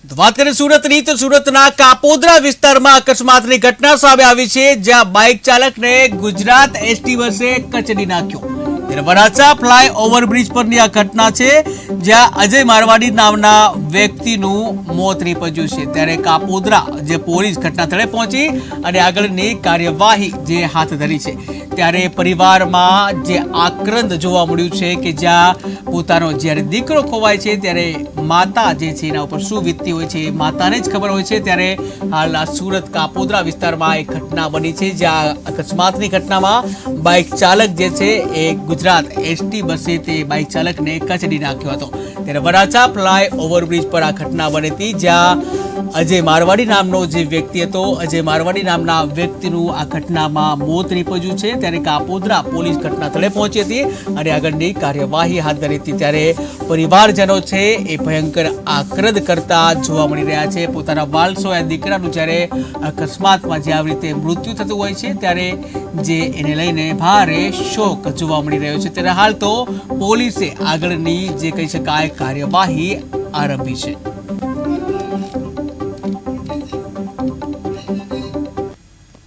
તો વાત કરીએ સુરતની તો સુરતના કાપોદ્રા વિસ્તારમાં અકસ્માતની ઘટના સામે આવી છે, જ્યાં બાઇક ચાલકને ગુજરાત એસટી બસે કચડી નાખ્યો। ત્યારે વરાછા ફ્લાય ઓવરબ્રિજ પરની આ ઘટના છે, જ્યાં અજય મારવાડી નામના વ્યક્તિનું મોત નીપજ્યું છે। ત્યારે કાપોદ્રા જે પોલીસ ઘટના સ્થળે પહોંચી અને આગળની કાર્યવાહી જે હાથ ધરી છે। ત્યારે પરિવારમાં જે આક્રંદ જોવા મળ્યું છે કે જ્યાં પોતાનો જ્યારે દીકરો ખોવાય છે ત્યારે માતા જે છે એના ઉપર શું વીતતી હોય છે માતાને જ ખબર હોય છે। ત્યારે હાલ આ સુરત કાપોદ્રા વિસ્તારમાં એક ઘટના બની છે, જ્યાં અકસ્માતની ઘટનામાં બાઇક ચાલક જે છે એ ગુજરાત એસટી બસે તે બાઇક ચાલકને કચડી નાખ્યો હતો। ત્યારે વરાછા ફ્લાય ઓવરબ્રિજ પર આ ઘટના બની હતી, જ્યાં અજય મારવાડી નામનો જે વ્યક્તિ હતો, અજય મારવાડી નામના વ્યક્તિનું આ ઘટનામાં મોત નીપજ્યું છે। ત્યારે કાપોદ્રા પોલીસ ઘટના સ્થળે પહોંચી હતી અને આગળની કાર્યવાહી હાથ ધરી હતી। ત્યારે પરિવારજનો છે એ ભયંકર આક્રંદ કરતા જોવા મળી રહ્યા છે। પોતાના વાલસોયા દીકરાનું જ્યારે અકસ્માતમાં જે આવી રીતે મૃત્યુ થતું હોય છે ત્યારે જે એને લઈને ભારે શોક જોવા મળી રહ્યો છે। ત્યારે હાલ તો પોલીસે આગળની જે કહી શકાય કાર્યવાહી આરંભી છે।